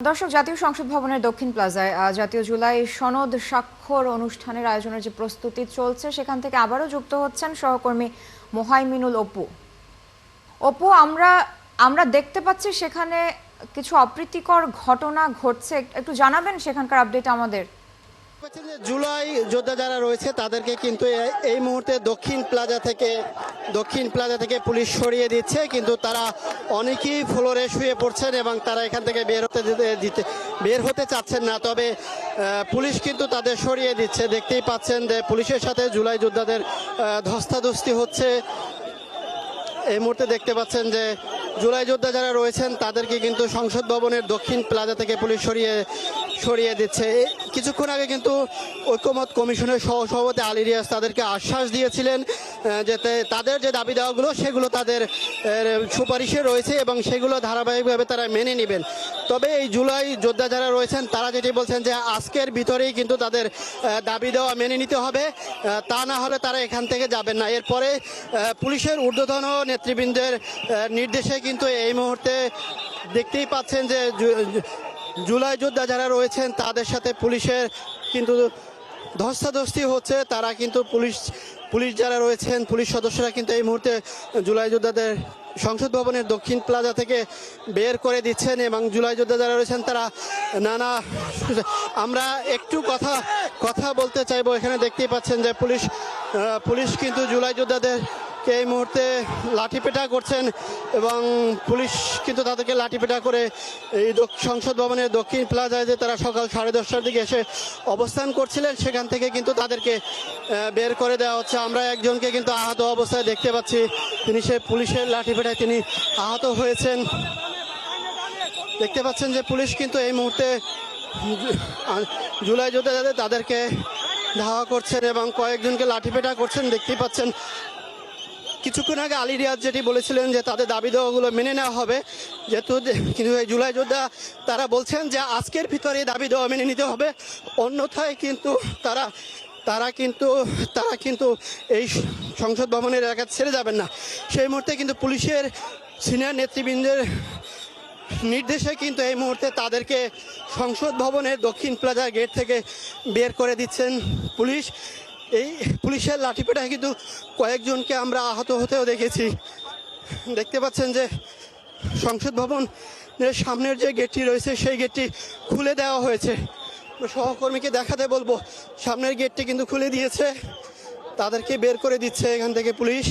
দর্শক, জাতীয় সংসদ ভবনের দক্ষিণ প্লাজায় জাতীয় জুলাই সনদ স্বাক্ষর অনুষ্ঠানের আয়োজনের যে প্রস্তুতি চলছে সেখান থেকে আবারও যুক্ত হচ্ছেন সহকর্মী মোহাইমিনুল অপু। অপু, আমরা দেখতে পাচ্ছি সেখানে কিছু অপ্রীতিকর ঘটনা ঘটছে, একটু জানাবেন সেখানকার আপডেট আমাদের। জুলাই যোদ্ধা যারা রয়েছে তাদেরকে কিন্তু এই মুহূর্তে দক্ষিণ প্লাজা থেকে পুলিশ সরিয়ে দিচ্ছে, কিন্তু তারা অনেকেই ফ্লোরে শুয়ে পড়ছেন এবং তারা এখান থেকে বের হতে চাচ্ছেন না। তবে পুলিশ কিন্তু তাদের সরিয়ে দিচ্ছে। দেখতেই পাচ্ছেন যে পুলিশের সাথে জুলাই যোদ্ধাদের ধস্তাধস্তি হচ্ছে। এই মুহূর্তে দেখতে পাচ্ছেন যে জুলাই যোদ্ধা যারা রয়েছেন তাদেরকে কিন্তু সংসদ ভবনের দক্ষিণ প্লাজা থেকে পুলিশ সরিয়ে দিচ্ছে। কিছুক্ষণ আগে কিন্তু ঐক্যমত কমিশনের সহসভাপতি আলী রিয়াজ তাদেরকে আশ্বাস দিয়েছিলেন যে তাদের যে দাবি দেওয়াগুলো সেগুলো তাদের সুপারিশে রয়েছে এবং সেগুলো ধারাবাহিকভাবে তারা মেনে নেবেন। তবে এই জুলাই যোদ্ধা যারা রয়েছেন তারা যেটি বলছেন যে আজকের ভিতরেই কিন্তু তাদের দাবি দেওয়া মেনে নিতে হবে, তা না হলে তারা এখান থেকে যাবেন না। এরপরে পুলিশের ঊর্ধ্বতন নেতৃবৃন্দের নির্দেশে কিন্তু এই মুহূর্তে দেখতেই পাচ্ছেন যে জুলাই যোদ্ধা যারা রয়েছেন তাদের সাথে পুলিশের কিন্তু ধস্তাধস্তি হচ্ছে। তারা কিন্তু পুলিশ যারা রয়েছেন পুলিশ সদস্যরা কিন্তু এই মুহূর্তে জুলাই যোদ্ধাদের সংসদ ভবনের দক্ষিণ প্লাজা থেকে বের করে দিচ্ছেন এবং জুলাই যোদ্ধা যারা রয়েছেন তারা আমরা একটু কথা বলতে চাইবো। এখানে দেখতেই পাচ্ছেন যে পুলিশ কিন্তু জুলাই যোদ্ধাদের এই মুহূর্তে লাঠিপেটা করছেন এবং পুলিশ কিন্তু তাদেরকে লাঠিপেটা করে এই সংসদ ভবনের দক্ষিণ প্লাজায় যে তারা সকাল 10:30টার দিকে এসে অবস্থান করছিলেন সেখান থেকে কিন্তু তাদেরকে বের করে দেওয়া হচ্ছে। আমরা একজনকে কিন্তু আহত অবস্থায় দেখতে পাচ্ছি, তিনি সে পুলিশের লাঠিপেটায় তিনি আহত হয়েছেন। দেখতে পাচ্ছেন যে পুলিশ কিন্তু এই মুহূর্তে জুলাই যোদ্ধা যাদের তাদেরকে ধাওয়া করছেন এবং কয়েকজনকে লাঠিপেটা করছেন। দেখতেই পাচ্ছেন কিছুক্ষণ আগে আলী রিয়াজ যেটি বলেছিলেন যে তাদের দাবি দেওয়াগুলো মেনে নেওয়া হবে, যেহেতু কিন্তু এই জুলাই যোদ্ধা তারা বলছেন যে আজকের ভিতরে দাবি দেওয়া মেনে নিতে হবে, অন্যথায় কিন্তু তারা কিন্তু এই সংসদ ভবনের এলাকা ছেড়ে যাবেন না। সেই মুহূর্তে কিন্তু পুলিশের সিনিয়র নেতৃবৃন্দের নির্দেশে কিন্তু এই মুহূর্তে তাদেরকে সংসদ ভবনের দক্ষিণ প্লাজা গেট থেকে বের করে দিচ্ছেন পুলিশ। এই পুলিশের লাঠিপেটায় কিন্তু কয়েকজনকে আমরা আহত হতেও দেখেছি। দেখতে পাচ্ছেন যে সংসদ ভবনের সামনের যে গেটটি রয়েছে সেই গেটটি খুলে দেওয়া হয়েছে। সহকর্মীকে দেখাতে বলবো, সামনের গেটটি কিন্তু খুলে দিয়েছে, তাদেরকে বের করে দিচ্ছে এখান থেকে পুলিশ।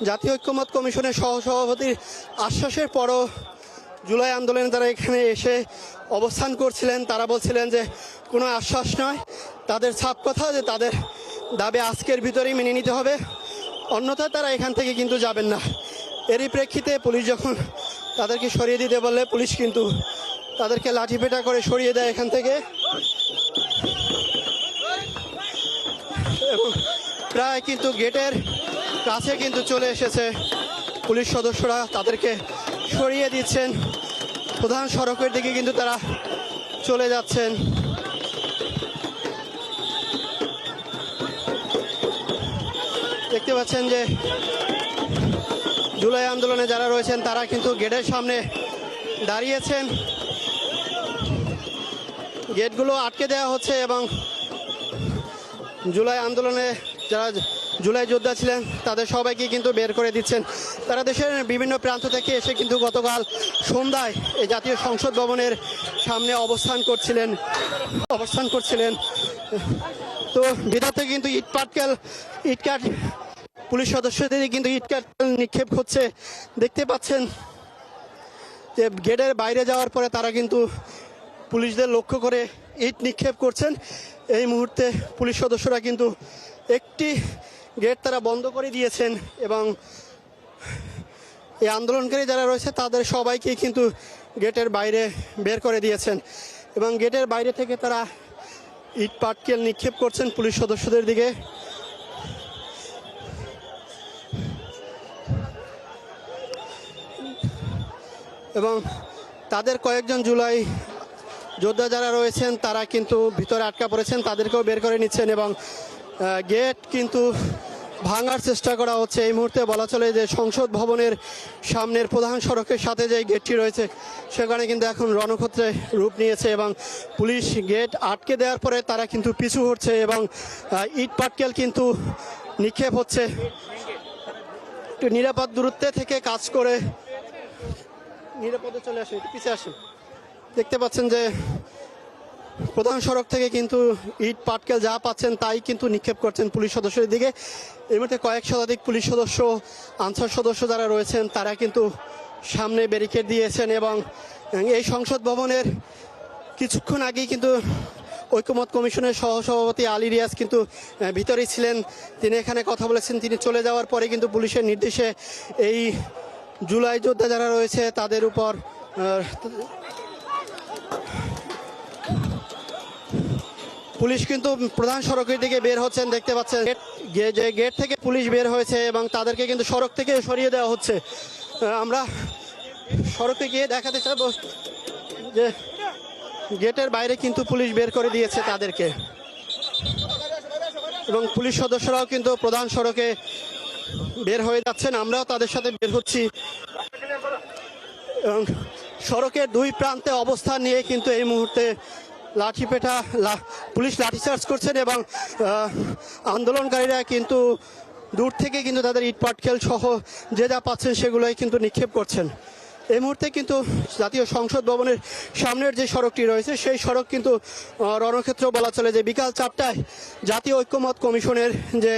জাতীয় ঐক্যমত কমিশনের সহসভাপতির আশ্বাসের পরও জুলাই আন্দোলনে তারা এখানে এসে অবস্থান করছিলেন, তারা বলছিলেন যে কোনো আশ্বাস নয়, তাদের ছাপ কথা যে তাদের দাবি আজকের ভিতরেই মেনে নিতে হবে, অন্যথায় তারা এখান থেকে কিন্তু যাবেন না। এরই প্রেক্ষিতে পুলিশ যখন তাদেরকে সরিয়ে দিতে বললে পুলিশ কিন্তু তাদেরকে লাঠিপেটা করে সরিয়ে দেয় এখান থেকে এবং প্রায় কিন্তু গেটের কাছে কিন্তু চলে এসেছে পুলিশ সদস্যরা, তাদেরকে সরিয়ে দিচ্ছেন। প্রধান সড়কের দিকে কিন্তু তারা চলে যাচ্ছেন। দেখতে পাচ্ছেন যে জুলাই আন্দোলনে যারা রয়েছেন তারা কিন্তু গেটের সামনে দাঁড়িয়েছেন, গেটগুলো আটকে দেওয়া হচ্ছে এবং জুলাই আন্দোলনে যারা জুলাই যোদ্ধা ছিলেন তাদের সবাইকে কিন্তু বের করে দিচ্ছেন। তারা দেশের বিভিন্ন প্রান্ত থেকে এসে কিন্তু গতকাল সন্ধ্যায় এই জাতীয় সংসদ ভবনের সামনে অবস্থান করছিলেন। তো ভিতর থেকে কিন্তু ইটকাট পুলিশ সদস্যদের কিন্তু ইটকাট নিক্ষেপ হচ্ছে। দেখতে পাচ্ছেন যে গেটের বাইরে যাওয়ার পরে তারা কিন্তু পুলিশদের লক্ষ্য করে ইট নিক্ষেপ করছেন। এই মুহূর্তে পুলিশ সদস্যরা কিন্তু একটি গেট তারা বন্ধ করে দিয়েছেন এবং এই আন্দোলনকারী যারা রয়েছে তাদের সবাইকে কিন্তু গেটের বাইরে বের করে দিয়েছেন এবং গেটের বাইরে থেকে তারা ইট পাটকেল নিক্ষেপ করছেন পুলিশ সদস্যদের দিকে। এবং তাদের কয়েকজন জুলাই যোদ্ধা যারা রয়েছেন তারা কিন্তু ভিতরে আটকা পড়েছেন, তাদেরকেও বের করে নিচ্ছেন এবং গেট কিন্তু ভাঙার চেষ্টা করা হচ্ছে। এই মুহূর্তে বলা চলে যে সংসদ ভবনের সামনের প্রধান সড়কের সাথে যে গেটটি রয়েছে সেখানে কিন্তু এখন রণক্ষেত্রে রূপ নিয়েছে এবং পুলিশ গেট আটকে দেওয়ার পরে তারা কিন্তু পিছু হচ্ছে এবং ইট পাটকেল কিন্তু নিক্ষেপ হচ্ছে। একটু নিরাপদ দূরত্বে থেকে কাজ করে নিরাপদে চলে আসে, একটু পিছিয়ে আসেন। দেখতে পাচ্ছেন যে প্রধান সড়ক থেকে কিন্তু ইট পাটকেল যা পাচ্ছেন তাই কিন্তু নিক্ষেপ করছেন পুলিশ সদস্যদের দিকে। এই মুহূর্তে কয়েক শতাধিক পুলিশ সদস্য, আনসার সদস্য যারা রয়েছেন তারা কিন্তু সামনে ব্যারিকেড দিয়েছেন এবং এই সংসদ ভবনের কিছুক্ষণ আগেই কিন্তু ঐকমত্য কমিশনের সহসভাপতি আলী রিয়াজ কিন্তু ভিতরেই ছিলেন। তিনি এখানে কথা বলেছেন। তিনি চলে যাওয়ার পরে কিন্তু পুলিশের নির্দেশে এই জুলাই যোদ্ধা যারা রয়েছে তাদের উপর পুলিশ কিন্তু প্রধান সড়কের দিকে বের হচ্ছেন। দেখতে পাচ্ছেন যে গেট থেকে পুলিশ বের হয়েছে এবং তাদেরকে কিন্তু সড়ক থেকে সরিয়ে দেওয়া হচ্ছে। আমরা সড়কে গিয়ে দেখাতে চাইব যে গেটের বাইরে কিন্তু পুলিশ বের করে দিয়েছে তাদেরকে এবং পুলিশ সদস্যরাও কিন্তু প্রধান সড়কে বের হয়ে যাচ্ছেন। আমরাও তাদের সাথে বের হচ্ছি এবং সড়কের দুই প্রান্তে অবস্থান নিয়ে কিন্তু এই মুহূর্তে পুলিশ লাঠিচার্জ করছেন এবং আন্দোলনকারীরা কিন্তু দূর থেকে কিন্তু তাদের ইট পাটকেল সহ যে যা পাচ্ছেন সেগুলোই কিন্তু নিক্ষেপ করছেন। এই মুহূর্তে কিন্তু জাতীয় সংসদ ভবনের সামনের যে সড়কটি রয়েছে সেই সড়ক কিন্তু রণক্ষেত্র বলা চলে। যে বিকাল 4টায় জাতীয় ঐকমত্য কমিশনের যে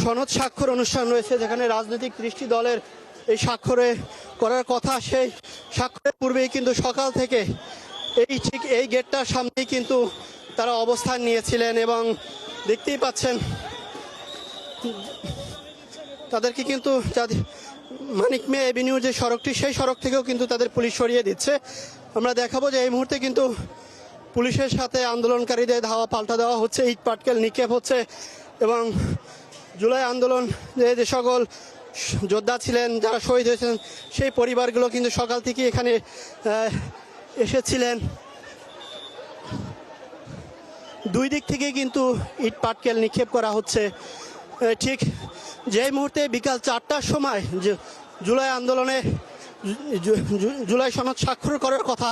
সনদ স্বাক্ষর অনুষ্ঠান রয়েছে, যেখানে রাজনৈতিক 30টি দলের এই স্বাক্ষরে করার কথা, সেই স্বাক্ষরের পূর্বেই কিন্তু সকাল থেকে ঠিক এই গেটটার সামনেই কিন্তু তারা অবস্থান নিয়েছিলেন এবং দেখতেই পাচ্ছেন তাদেরকে কিন্তু মানিক মিয়া এভিনিউ যে সড়কটি সেই সড়ক থেকেও কিন্তু তাদের পুলিশ সরিয়ে দিচ্ছে। আমরা দেখাবো যে এই মুহূর্তে কিন্তু পুলিশের সাথে আন্দোলনকারীদের ধাওয়া পাল্টা দেওয়া হচ্ছে, ইট পাটকেল নিক্ষেপ হচ্ছে এবং জুলাই আন্দোলন যে সকল যোদ্ধা ছিলেন যারা শহীদ হয়েছেন সেই পরিবারগুলো কিন্তু সকাল থেকে এখানে এসেছিলেন। দুই দিক থেকে কিন্তু ইট পাটকেল নিক্ষেপ করা হচ্ছে। ঠিক যেই মুহূর্তে বিকাল 4টার সময় জুলাই আন্দোলনে জুলাই সনদ স্বাক্ষর করার কথা,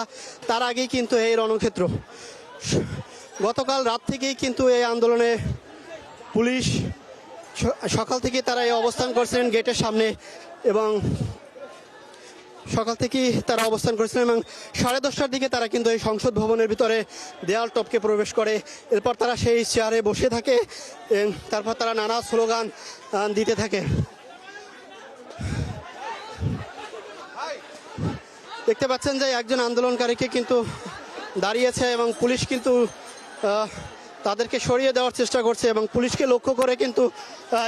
তার আগেই কিন্তু এই রণক্ষেত্র। গতকাল রাত থেকেই কিন্তু এই আন্দোলনে পুলিশ সকাল থেকে তারা এই অবস্থান করছিলেন গেটের সামনে এবং সকাল থেকেই তারা অবস্থান করেছিলেন এবং 10:30টার দিকে তারা কিন্তু এই সংসদ ভবনের ভিতরে দেয়াল টপকে প্রবেশ করে। এরপর তারা সেই চেয়ারে বসে থাকে, তারপর তারা নানা স্লোগান দিতে থাকে। দেখতে পাচ্ছেন যে একজন আন্দোলনকারীকে কিন্তু দাঁড়িয়েছে এবং পুলিশ কিন্তু তাদেরকে সরিয়ে দেওয়ার চেষ্টা করছে এবং পুলিশকে লক্ষ্য করে কিন্তু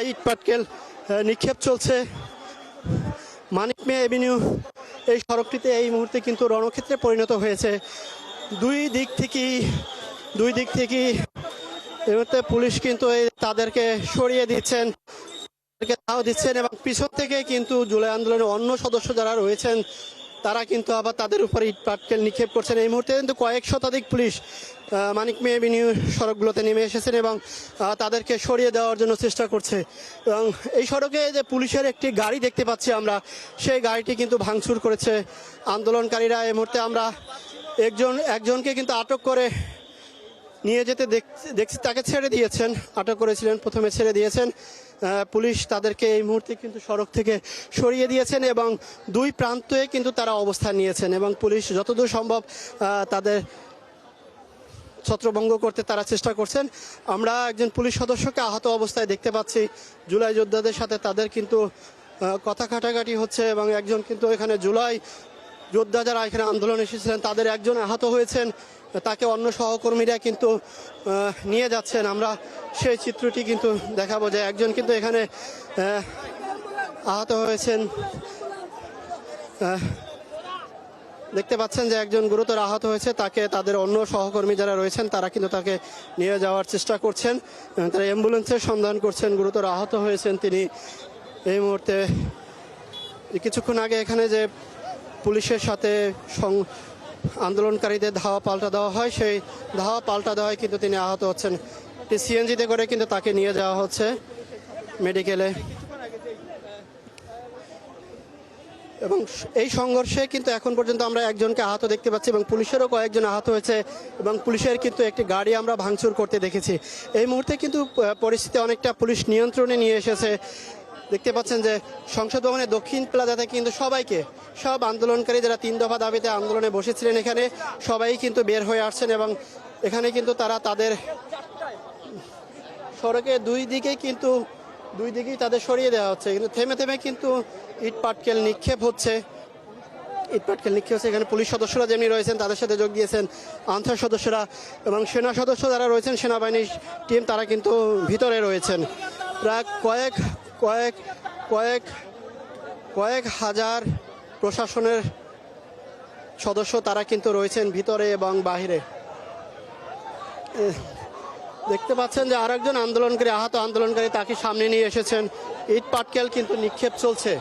ইট পাটকেল নিক্ষেপ চলছে। মানিক মিয়া এভিনিউ এই সড়কটিতে এই মুহূর্তে কিন্তু রণক্ষেত্রে পরিণত হয়েছে। দুই দিক থেকেই এই মুহূর্তে পুলিশ কিন্তু তাদেরকে সরিয়ে দিচ্ছেন এবং পিছন থেকে কিন্তু জুলাই আন্দোলনের অন্য সদস্য যারা রয়েছেন তারা কিন্তু আবার তাদের উপর ইট পাটকেল নিক্ষেপ করছেন। এই মুহূর্তে কিন্তু কয়েক শতাধিক পুলিশ মানিক মিয়া এভিনিউ সড়কগুলোতে নেমে এসেছেন এবং তাদেরকে সরিয়ে দেওয়ার জন্য চেষ্টা করছে এবং এই সড়কে যে পুলিশের একটি গাড়ি দেখতে পাচ্ছি আমরা, সেই গাড়িটি কিন্তু ভাঙচুর করেছে আন্দোলনকারীরা। এই মুহূর্তে আমরা একজনকে কিন্তু আটক করে নিয়ে যেতে দেখছি, তাকে ছেড়ে দিয়েছেন, আটক করেছিলেন প্রথমে ছেড়ে দিয়েছেন পুলিশ। তাদেরকে এই মুহূর্তে কিন্তু সড়ক থেকে সরিয়ে দিয়েছেন এবং দুই প্রান্তে কিন্তু তারা অবস্থান নিয়েছেন এবং পুলিশ যতদূর সম্ভব তাদের ছত্রভঙ্গ করতে তারা চেষ্টা করছেন। আমরা একজন পুলিশ সদস্যকে আহত অবস্থায় দেখতে পাচ্ছি। জুলাই যোদ্ধাদের সাথে তাদের কিন্তু কথা কাটাকাটি হচ্ছে এবং একজন কিন্তু এখানে জুলাই যোদ্ধা যারা এখানে আন্দোলন এসেছিলেন তাদের একজন আহত হয়েছেন, তাকে অন্য সহকর্মীরা কিন্তু নিয়ে যাচ্ছেন। আমরা সেই চিত্রটি কিন্তু দেখাবো যে একজন কিন্তু এখানে আহত হয়েছেন। দেখতে পাচ্ছেন যে একজন গুরুতর আহত হয়েছে, তাকে তাদের অন্য সহকর্মী যারা রয়েছেন তারা কিন্তু তাকে নিয়ে যাওয়ার চেষ্টা করছেন, তারা অ্যাম্বুলেন্সের সন্ধান করছেন। গুরুতর আহত হয়েছেন তিনি। এই মুহূর্তে কিছুক্ষণ আগে এখানে যে পুলিশের সাথে আন্দোলনকারীদের ধাওয়া পাল্টা দেওয়া হয়, সেই ধাওয়া পাল্টা দেওয়ায় কিন্তু তিনি আহত হচ্ছেন। সিএনজিতে করে কিন্তু তাকে নিয়ে যাওয়া হচ্ছে। মেডিকেলে। এবং এই সংঘর্ষে কিন্তু এখন পর্যন্ত আমরা একজনকে আহত দেখতে পাচ্ছি এবং পুলিশেরও কয়েকজন আহত হয়েছে এবং পুলিশের কিন্তু একটি গাড়ি আমরা ভাঙচুর করতে দেখেছি। এই মুহূর্তে কিন্তু পরিস্থিতি অনেকটা পুলিশ নিয়ন্ত্রণে নিয়ে এসেছে। দেখতে পাচ্ছেন যে সংসদ ভবনের দক্ষিণ প্লাজা থেকে কিন্তু সবাইকে, সব আন্দোলনকারী যারা 3 দফা দাবিতে আন্দোলনে বসেছিলেন এখানে সবাই কিন্তু বের হয়ে আসছেন এবং এখানে কিন্তু তারা তাদের সড়কের দুই দিকেই তাদের সরিয়ে দেওয়া হচ্ছে, কিন্তু থেমে থেমে কিন্তু ইট পাটকেল নিক্ষেপ হচ্ছে। এখানে পুলিশ সদস্যরা যেমনি রয়েছেন তাদের সাথে যোগ দিয়েছেন আনসার সদস্যরা এবং সেনা সদস্য যারা রয়েছেন সেনাবাহিনীর টিম তারা কিন্তু ভিতরে রয়েছেন। প্রায় কয়েক হাজার প্রশাসনের সদস্য তারা কিন্তু রয়েছেন ভিতরে এবং বাহিরে। দেখতে পাচ্ছেন যে আরেকজন আহত আন্দোলনকারী তাকে সামনে নিয়ে এসেছেন। ইট পাটকেল কিন্তু নিক্ষেপ চলছে।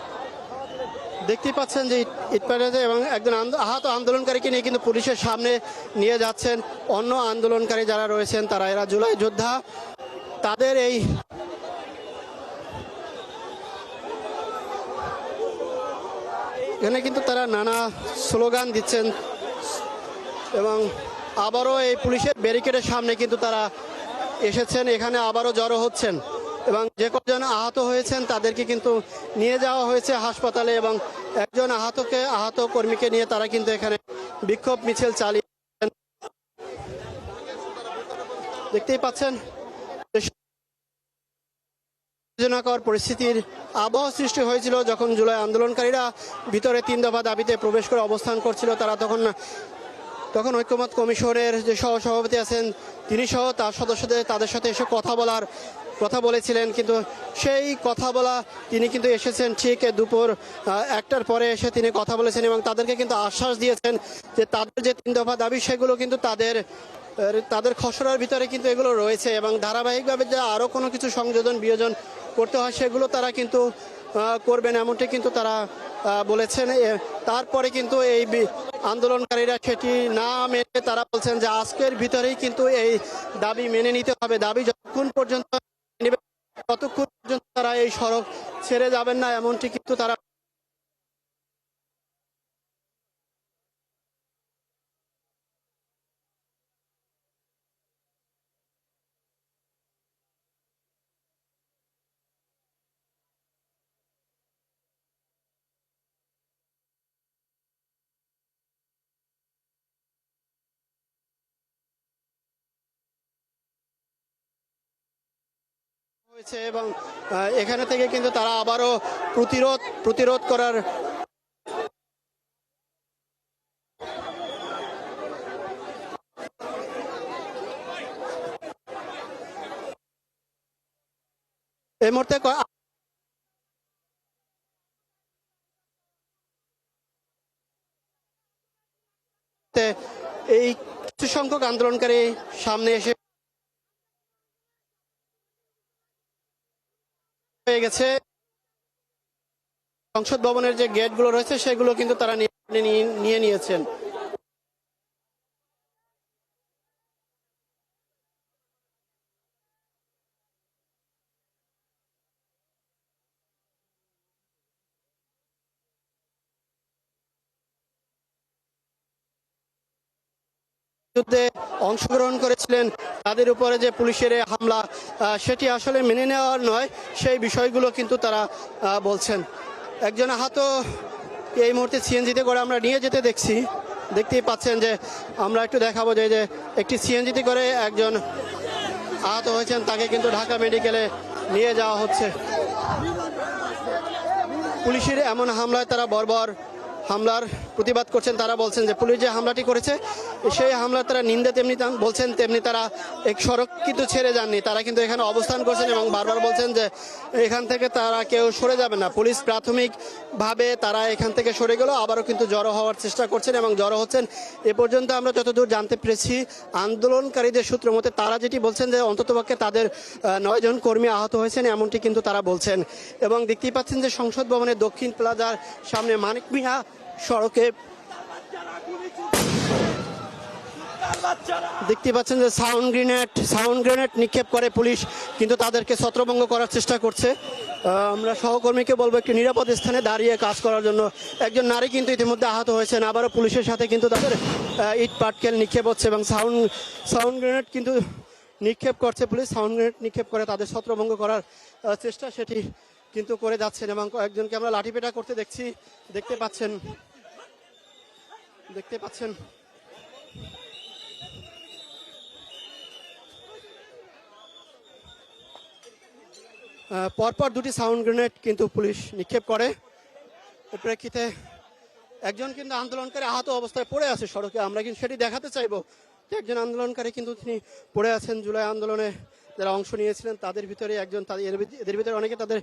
দেখতেই পাচ্ছেন যে ইট পাটকেল এবং একজন আহত আন্দোলনকারীকে নিয়ে কিন্তু পুলিশের সামনে নিয়ে যাচ্ছেন অন্য আন্দোলনকারী যারা রয়েছেন তারা, এরা জুলাই যোদ্ধা। তাদের এই এখানে কিন্তু তারা নানা স্লোগান দিচ্ছেন এবং আবারও এই পুলিশের ব্যারিকেডের সামনে কিন্তু তারা এসেছেন, এখানে আবারও জড়ো হচ্ছেন এবং যে কজন আহত হয়েছেন তাদেরকে কিন্তু নিয়ে যাওয়া হয়েছে হাসপাতালে এবং একজন আহত কর্মীকে নিয়ে তারা কিন্তু এখানে বিক্ষোভ মিছিল চালিয়েছেন। দেখতেই পাচ্ছেন উত্তেজনাকর পরিস্থিতির আবহ সৃষ্টি হয়েছিল যখন জুলাই আন্দোলনকারীরা ভিতরে 3 দফা দাবিতে প্রবেশ করে অবস্থান করছিল। তারা তখন ঐক্যমত কমিশনের যে সহসভাপতি আছেন তিনি সহ তার সদস্যদের তাদের সাথে এসে কথা বলেছিলেন, কিন্তু সেই কথা বলা তিনি কিন্তু এসেছেন ঠিক দুপুর 1টার পরে এসে তিনি কথা বলেছেন এবং তাদেরকে কিন্তু আশ্বাস দিয়েছেন যে তাদের যে 3 দফা দাবি সেগুলো কিন্তু তাদের খসড়ার ভিতরে কিন্তু এগুলো রয়েছে এবং ধারাবাহিকভাবে যে আরও কোনো কিছু সংযোজন বিয়োজন করতে হয় সেগুলো তারা কিন্তু করবেন, এমনটি কিন্তু তারা বলেছেন। তারপরে কিন্তু এই আন্দোলনকারীরা সেটি না মেনে তারা বলছেন যে আজকের ভিতরেই কিন্তু এই দাবি মেনে নিতে হবে। দাবি যতক্ষণ পর্যন্ত তারা এই সড়ক ছেড়ে যাবেন না, এমনটি কিন্তু তারা হয়েছে এবং এখানে থেকে কিন্তু তারা আবারও প্রতিরোধ করার এই মুহূর্তে এই কিছু সংখ্যক আন্দোলনকারী সামনে এসে হয়ে গেছে। সংসদ ভবনের যে গেটগুলো রয়েছে সেগুলো কিন্তু তারা নিয়ে নিয়েছেন। যুদ্ধে অংশগ্রহণ করেছিলেন তাদের উপরে যে পুলিশের হামলা সেটি আসলে মেনে নেওয়ার নয়, সেই বিষয়গুলো কিন্তু তারা বলছেন। একজন আহত এই মুহূর্তে সিএনজিতে করে আমরা নিয়ে যেতে দেখতেই পাচ্ছেন যে আমরা একটু দেখাবো যে একটি সিএনজিতে করে একজন আহত হয়েছেন, তাকে কিন্তু ঢাকা মেডিকেলে নিয়ে যাওয়া হচ্ছে। পুলিশের এমন হামলায় তারা বর্বর হামলার প্রতিবাদ করছেন। তারা বলছেন যে পুলিশ যে হামলাটি করেছে সেই হামলার তারা নিন্দা তেমনি বলছেন, তেমনি তারা এক সড়ক কিন্তু ছেড়ে যাননি, তারা কিন্তু এখানে অবস্থান করছেন এবং বারবার বলছেন যে এখান থেকে তারা কেউ সরে যাবে না। পুলিশ প্রাথমিকভাবে তারা এখান থেকে সরে গেল, আবারও কিন্তু জড়ো হওয়ার চেষ্টা করছেন এবং জড়ো হচ্ছেন। এ পর্যন্ত আমরা যতদূর জানতে পেরেছি আন্দোলনকারীদের সূত্র মতে তারা যেটি বলছেন যে অন্ততপক্ষে তাদের 9 জন কর্মী আহত হয়েছেন, এমনটি কিন্তু তারা বলছেন। এবং দেখতেই পাচ্ছেন যে সংসদ ভবনের দক্ষিণ প্লাজার সামনে মানিক মিয়া সড়কে দেখতে পাচ্ছেন যে সাউন্ড গ্রেনেড নিক্ষেপ করে পুলিশ, কিন্তু তাদেরকে ছত্রভঙ্গ করার চেষ্টা করছে। আমরা সহকর্মীকে বলবো একটি নিরাপদ স্থানে দাঁড়িয়ে কাজ করার জন্য। একজন নারী কিন্তু ইতিমধ্যে আহত হয়েছেন, আবারও পুলিশের সাথে কিন্তু তাদের ইট পাটকেল নিক্ষেপ হচ্ছে এবং সাউন্ড গ্রেনেড কিন্তু নিক্ষেপ করছে পুলিশ। সাউন্ড গ্রেনেড নিক্ষেপ করে তাদের ছত্রভঙ্গ করার চেষ্টা সেটি কিন্তু করে যাচ্ছেন এবং কয়েকজনকে আমরা লাঠিপেটা করতে দেখতে পাচ্ছেন। পরপর দুটি সাউন্ড গ্রেনেড কিন্তু পুলিশ নিক্ষেপ করে। এর প্রেক্ষিতে একজন কিন্তু আন্দোলনকারী আহত অবস্থায় পড়ে আছে সড়কে। আমরা কিন্তু সেটি দেখাতে চাইবো যে একজন আন্দোলনকারী কিন্তু তিনি পড়ে আছেন। জুলাই আন্দোলনে যারা অংশ নিয়েছিলেন তাদের ভিতরে একজন, এদের ভিতরে অনেকে তাদের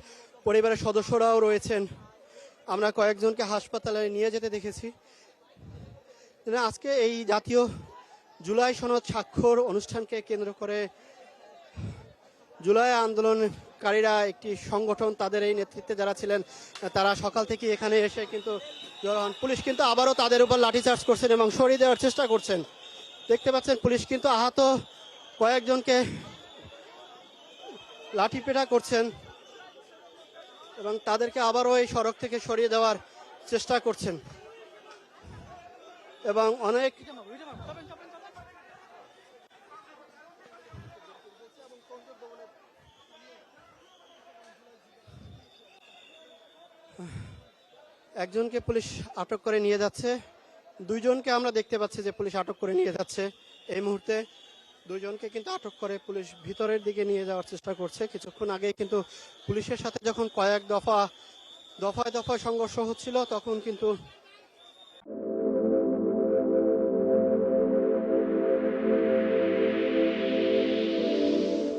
পরিবারের সদস্যরাও রয়েছেন। আমরা কয়েকজনকে হাসপাতালে নিয়ে যেতে দেখেছি। আজকে এই জাতীয় জুলাই সনদ স্বাক্ষর অনুষ্ঠানকে কেন্দ্র করে জুলাই আন্দোলনকারীরা একটি সংগঠন, তাদের এই নেতৃত্বে যারা ছিলেন তারা সকাল থেকে এখানে এসে কিন্তু পুলিশ কিন্তু আবারও তাদের উপর লাঠিচার্জ করছেন এবং সরিয়ে দেওয়ার চেষ্টা করছেন। দেখতে পাচ্ছেন পুলিশ কিন্তু আহত কয়েকজনকে লাঠিপেটা করছেন এবং তাদেরকে আবারও এই সড়ক থেকে সরিয়ে দেওয়ার চেষ্টা করছেন এবং অনেক একজনকে পুলিশ আটক করে নিয়ে যাচ্ছে। দুইজনকে আমরা দেখতে পাচ্ছি যে পুলিশ আটক করে নিয়ে যাচ্ছে এই মুহূর্তে। দুইজনকে কিন্তু আটক করে পুলিশ ভিতরের দিকে নিয়ে যাওয়ার চেষ্টা করছে। কিছুক্ষণ আগে কিন্তু পুলিশের সাথে যখন কয়েক দফায় সংঘর্ষ হচ্ছিল তখন কিন্তু